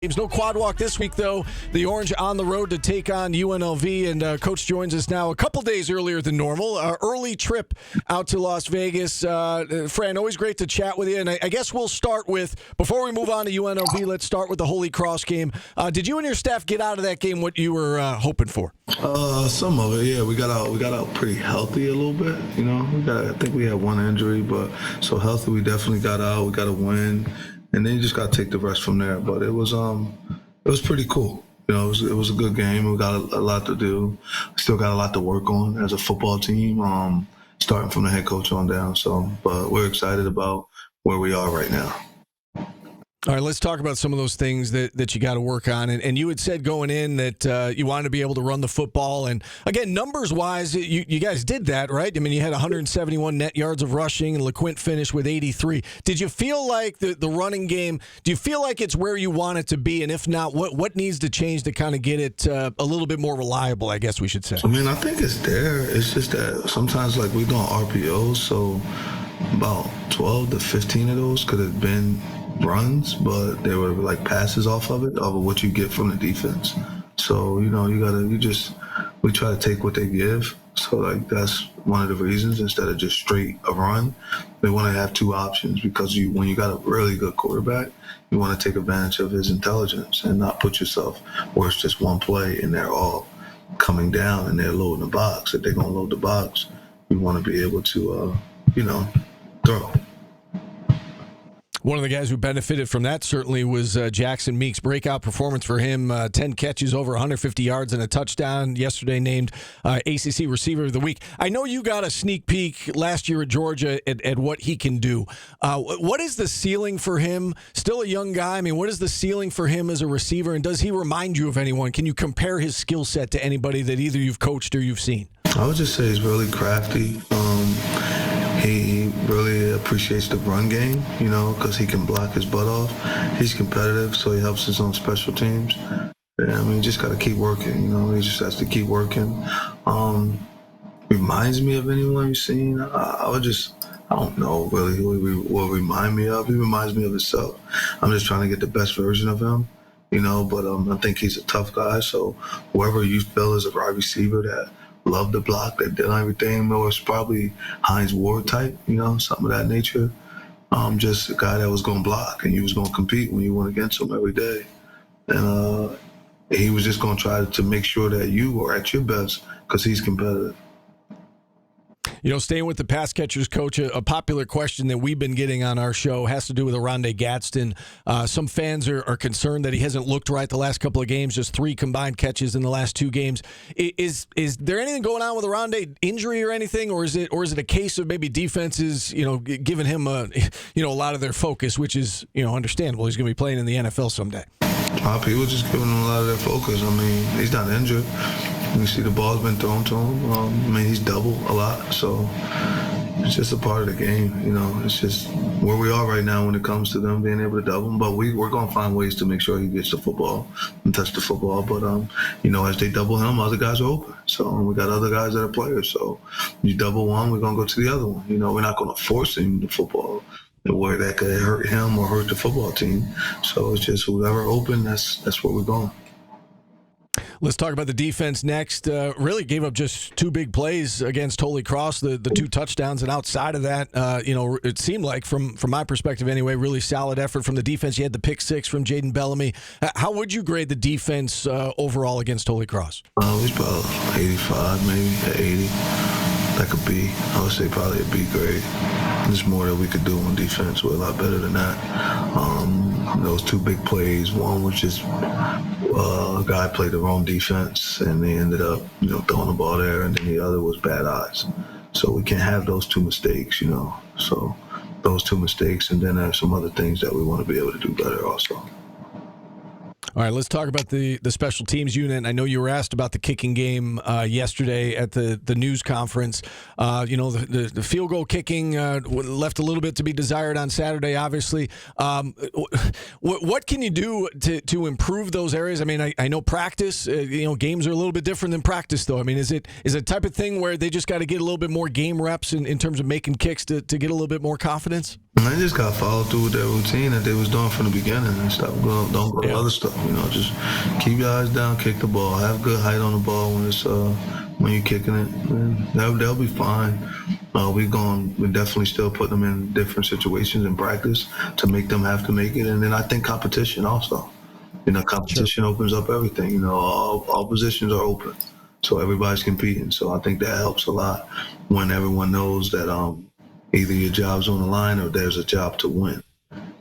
There's no quad walk this week, though. The Orange on the road to take on UNLV, and Coach joins us now a couple days earlier than normal. Early trip out to Las Vegas. Fran, always great to chat with you, and I guess we'll start with, before we move on to UNLV, let's start with the Holy Cross game. Did you and your staff get out of that game what you were hoping for? Some of it, yeah. We got out pretty healthy a little bit, you know. I think we had one injury, but so healthy we definitely got out. We got a win. And then you just got to take the rest from there. But it was pretty cool. You know, it was a good game. We got a lot to do. Still got a lot to work on as a football team, starting from the head coach on down. So, but we're excited about where we are right now. All right, let's talk about some of those things that you got to work on. And you had said going in that you wanted to be able to run the football. And, again, numbers-wise, you guys did that, right? I mean, you had 171 net yards of rushing, and LeQuint finished with 83. Did you feel like the running game, do you feel like it's where you want it to be? And if not, what needs to change to kind of get it a little bit more reliable, I guess we should say? I mean, I think it's there. It's just that sometimes, like, we doing RPOs, so about 12 to 15 of those could have been runs, but they were like passes off of what you get from the defense. So, you know, we try to take what they give. So, like, that's one of the reasons, instead of just straight a run, we want to have two options, because when you got a really good quarterback, you want to take advantage of his intelligence and not put yourself where it's just one play and they're all coming down and they're loading the box. If they're going to load the box, we want to be able to, throw. One of the guys who benefited from that certainly was Jackson Meeks. Breakout performance for him, 10 catches, over 150 yards and a touchdown. Yesterday named ACC Receiver of the Week. I know you got a sneak peek last year at Georgia at what he can do. What is the ceiling for him? Still a young guy. I mean, what is the ceiling for him as a receiver, and does he remind you of anyone? Can you compare his skill set to anybody that either you've coached or you've seen? I would just say he's really crafty. He really appreciates the run game, you know, because he can block his butt off. He's competitive, so he helps his own special teams. And, I mean, you just got to keep working, you know. He just has to keep working. Reminds me of anyone you've seen? I don't know really who he will remind me of. He reminds me of himself. I'm just trying to get the best version of him, you know, but I think he's a tough guy. So whoever you feel is a wide receiver that loved the block, that did everything, or it's probably Hines Ward type, you know, something of that nature. Just a guy that was going to block and you was going to compete when you went against him every day. And he was just going to try to make sure that you were at your best, because he's competitive. You know, staying with the pass catchers, Coach, a popular question that we've been getting on our show has to do with Oronde Gadsden. Some fans are concerned that he hasn't looked right the last couple of games, just 3 combined catches in the last 2 games. Is there anything going on with Oronde, injury or anything, or is it a case of maybe defenses, you know, giving him a lot of their focus, which is, you know, understandable. He's going to be playing in the NFL someday. People just giving him a lot of their focus. I mean, he's not injured. You see the ball's been thrown to him. I mean, he's doubled a lot, so it's just a part of the game, you know. It's just where we are right now when it comes to them being able to double him. But we're going to find ways to make sure he gets the football and touch the football. But, you know, as they double him, other guys are open. So we got other guys that are players. So you double one, we're going to go to the other one. You know, we're not going to force him the football where that could hurt him or hurt the football team. So it's just whoever open, that's where we're going. Let's talk about the defense next. Really gave up just 2 big plays against Holy Cross, the 2 touchdowns, and outside of that, it seemed like, from my perspective anyway, really solid effort from the defense. You had the pick 6 from Jaden Bellamy. How would you grade the defense overall against Holy Cross? He's about 85, maybe 80. Like a B. I would say probably a B grade. There's more that we could do on defense. We're a lot better than that. Those 2 big plays. One was just a guy played the wrong defense and they ended up, you know, throwing the ball there, and then the other was bad eyes. So we can't have those 2 mistakes, you know. So those 2 mistakes, and then there's some other things that we want to be able to do better also. All right, let's talk about the special teams unit. I know you were asked about the kicking game yesterday at the news conference. The field goal kicking left a little bit to be desired on Saturday, obviously. What can you do to improve those areas? I mean, I know practice, games are a little bit different than practice, though. I mean, is it a type of thing where they just got to get a little bit more game reps in terms of making kicks to get a little bit more confidence? They just got to follow through with their routine that they was doing from the beginning and stop. Don't go to other stuff. Just keep your eyes down, kick the ball, have good height on the ball when you're kicking it. And they'll be fine. We're definitely still putting them in different situations in practice to make them have to make it. And then I think competition also. Competition opens up everything. All positions are open, so everybody's competing. So I think that helps a lot when everyone knows that either your job's on the line or there's a job to win.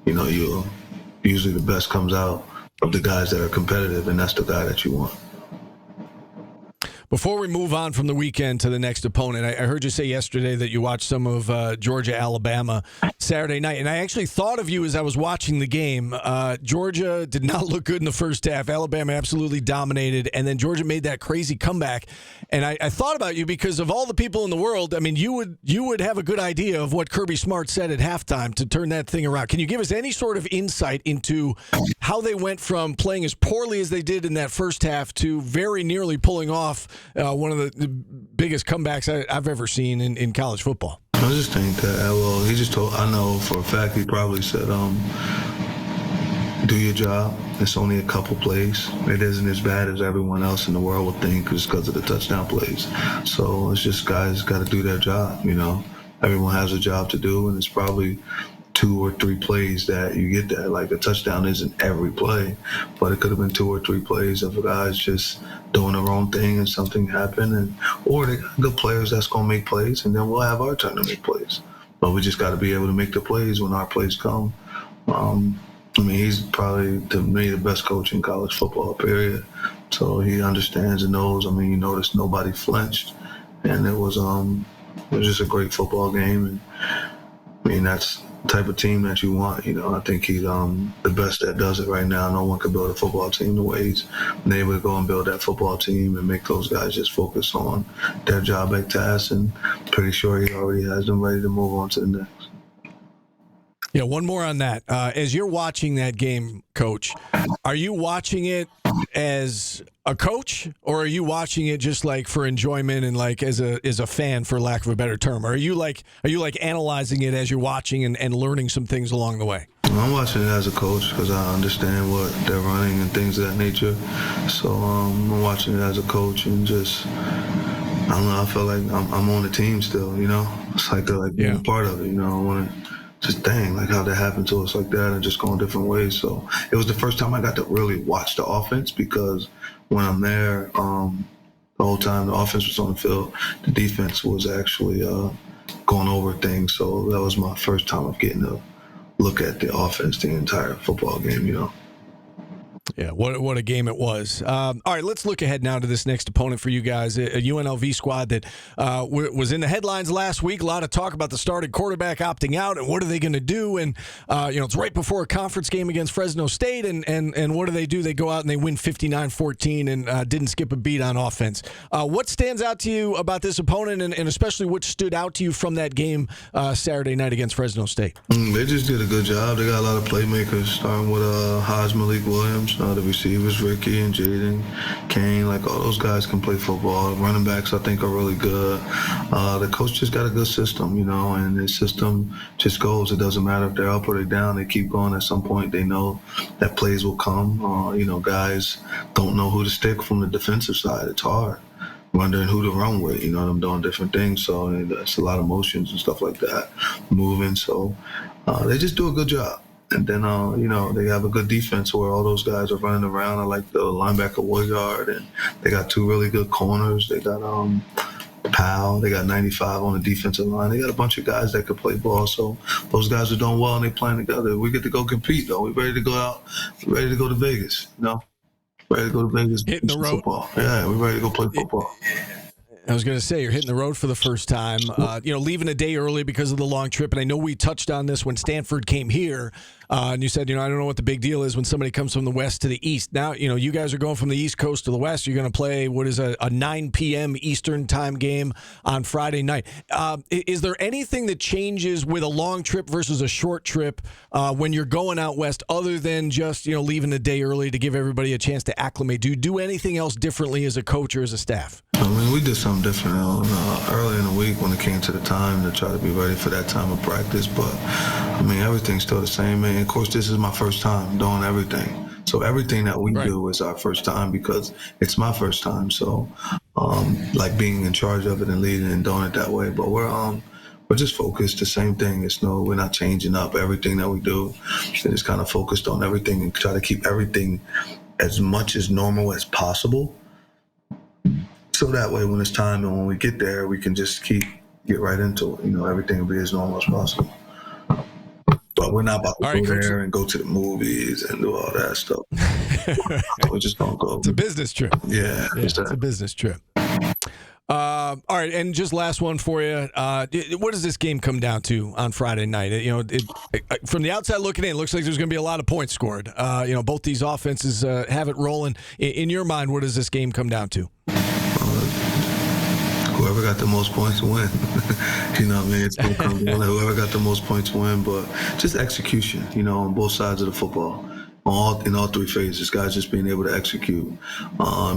Usually the best comes out of the guys that are competitive, and that's the guy that you want. Before we move on from the weekend to the next opponent, I heard you say yesterday that you watched some of Georgia-Alabama Saturday night, and I actually thought of you as I was watching the game. Georgia did not look good in the first half. Alabama absolutely dominated, and then Georgia made that crazy comeback. And I thought about you because of all the people in the world. I mean, you would have a good idea of what Kirby Smart said at halftime to turn that thing around. Can you give us any sort of insight into how they went from playing as poorly as they did in that first half to very nearly pulling off one of the biggest comebacks I've ever seen in college football? I just think that, he just told, I know for a fact he probably said, do your job. It's only a couple plays. It isn't as bad as everyone else in the world would think just because of the touchdown plays. So it's just guys got to do their job, Everyone has a job to do, and it's probably 2 or 3 plays that you get that. Like a touchdown isn't every play, but it could have been 2 or 3 plays of guys just doing the wrong thing and something happened, or they got good players that's gonna make plays, and then we'll have our turn to make plays. But we just got to be able to make the plays when our plays come. He's probably, to me, the best coach in college football, period. So he understands and knows. You notice nobody flinched, and it was just a great football game. And that's the type of team that you want. I think he's the best that does it right now. No one could build a football team the way he's been able to go and build that football team and make those guys just focus on their job at task. And pretty sure he already has them ready to move on to the next. Yeah, one more on that. As you're watching that game, Coach, are you watching it as a coach, or are you watching it just like for enjoyment and like as a fan, for lack of a better term? Or are you like analyzing it as you're watching and learning some things along the way? I'm watching it as a coach because I understand what they're running and things of that nature. So I'm watching it as a coach and just, I don't know, I feel like I'm on the team still, It's like they're being a part of it, I want to just how that happened to us like that and just going different ways. So it was the first time I got to really watch the offense, because when I'm there, the whole time the offense was on the field, the defense was actually going over things. So that was my first time of getting to look at the offense the entire football game, Yeah, what a game it was. All right, let's look ahead now to this next opponent for you guys, a UNLV squad that was in the headlines last week. A lot of talk about the starting quarterback opting out and what are they going to do. And, it's right before a conference game against Fresno State. And what do? They go out and they win 59-14 and didn't skip a beat on offense. What stands out to you about this opponent, and especially what stood out to you from that game Saturday night against Fresno State? They just did a good job. They got a lot of playmakers, starting with Haas Malik Williams. The receivers, Ricky and Jaden, Kane, all those guys can play football. Running backs, I think, are really good. The coach just got a good system, and his system just goes. It doesn't matter if they're up or they're down. They keep going. At some point, they know that plays will come. Guys don't know who to stick from the defensive side. It's hard. Wondering who to run with, them doing different things. So that's a lot of motions and stuff like that, moving. So they just do a good job. And then, they have a good defense where all those guys are running around. I like the linebacker Woodyard, and they got 2 really good corners. They got Powell. They got 95 on the defensive line. They got a bunch of guys that could play ball. So those guys are doing well, and they playing together. We get to go compete, though. We're ready to go out. We're ready to go to Vegas, Ready to go to Vegas. Hitting the road. Football. Yeah, we're ready to go play football. I was going to say, you're hitting the road for the first time, leaving a day early because of the long trip. And I know we touched on this when Stanford came here, and you said, I don't know what the big deal is when somebody comes from the west to the east. Now, you guys are going from the East Coast to the west. You're going to play what is a 9 p.m. Eastern time game on Friday night. Is there anything that changes with a long trip versus a short trip when you're going out west other than just, leaving a day early to give everybody a chance to acclimate? Do you do anything else differently as a coach or as a staff? I mean, we did something different early in the week when it came to the time to try to be ready for that time of practice. But, I mean, everything's still the same. And, of course, this is my first time doing everything. So everything that we do is our first time because it's my first time. So, like being in charge of it and leading and doing it that way. But we're just focused. The same thing. We're not changing up everything that we do. We're just kind of focused on everything and try to keep everything as much as normal as possible. So that way, when it's time and when we get there, we can just get right into it. Everything will be as normal as possible. But we're not about to go there and go to the movies and do all that stuff. We're just going to go. It's a business trip. Yeah, it's a business trip. All right, and just last one for you. What does this game come down to on Friday night? From the outside looking in, it looks like there's going to be a lot of points scored. Both these offenses have it rolling. In your mind, what does this game come down to? Whoever got the most points win. You know what I mean? It's going to come down to whoever got the most points win, but just execution, on both sides of the football. In all three phases, guys just being able to execute,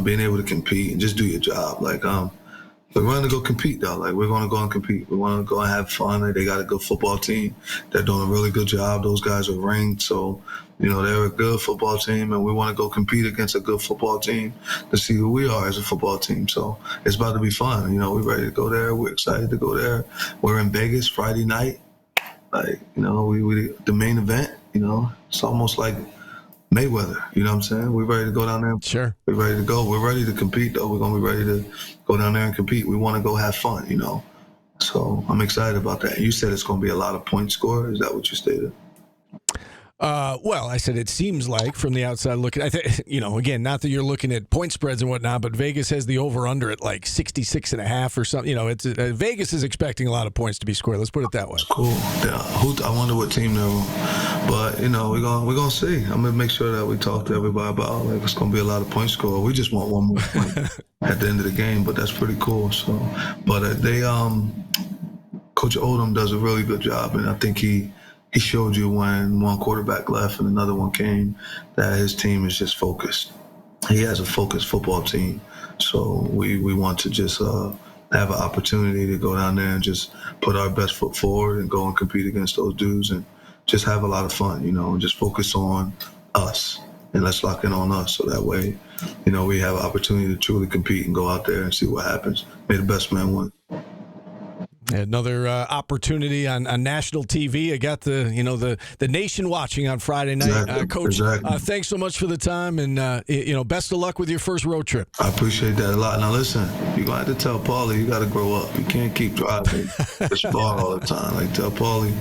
being able to compete and just do your job. We're going to go compete, though. We're going to go and compete. We want to go and have fun. They got a good football team. They're doing a really good job. Those guys are ranked. So, they're a good football team, and we want to go compete against a good football team to see who we are as a football team. So it's about to be fun. We're ready to go there. We're excited to go there. We're in Vegas Friday night. We the main event, it's almost like Mayweather, you know what I'm saying? We're ready to go down there. Sure. We're ready to go. We're ready to compete, though. We're going to be ready to go down there and compete. We want to go have fun, So I'm excited about that. You said it's going to be a lot of points scored. Is that what you stated? Well, I said it seems like from the outside looking. I think again, not that you're looking at point spreads and whatnot, but Vegas has the over under at 66.5 or something. It's Vegas is expecting a lot of points to be scored. Let's put it that way. Cool. Yeah. I wonder what team they're on, but we're gonna see. I'm gonna make sure that we talk to everybody about it's gonna be a lot of points scored. We just want one more point at the end of the game, but that's pretty cool. So, but Coach Odom does a really good job, and I think he showed you when one quarterback left and another one came that his team is just focused. He has a focused football team. So we want to just have an opportunity to go down there and just put our best foot forward and go and compete against those dudes and just have a lot of fun, and just focus on us and let's lock in on us. So that way, we have an opportunity to truly compete and go out there and see what happens. May the best man win. Another opportunity on national TV. I got the nation watching on Friday night. Exactly. Coach, exactly. Thanks so much for the time, and best of luck with your first road trip. I appreciate that a lot. Now listen, you're gonna have to tell Paulie you got to grow up. You can't keep driving this bar all the time. Tell Paulie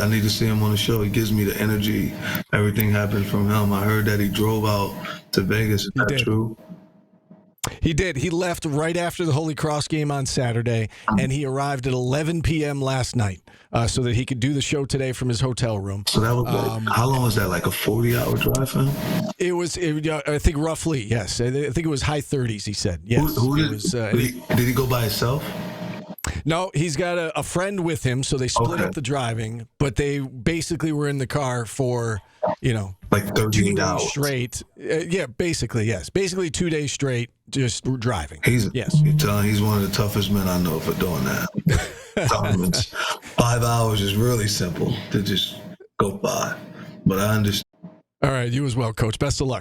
I need to see him on the show. He gives me the energy. Everything happens from him. I heard that he drove out to Vegas. Is that true? He did. He left right after the Holy Cross game on Saturday, and he arrived at 11 p.m. last night so that he could do the show today from his hotel room. So that was how long was that? Like a 40-hour drive for him? It was, I think, roughly, yes. I think it was high 30s, he said. Yes. Did he go by himself? No, he's got a friend with him, so they split up the driving, but they basically were in the car for, like 13 hours straight. Basically, yes. Basically 2 days straight, just driving. He's one of the toughest men I know for doing that. 5 hours is really simple to just go by, but I understand. All right, you as well, Coach. Best of luck.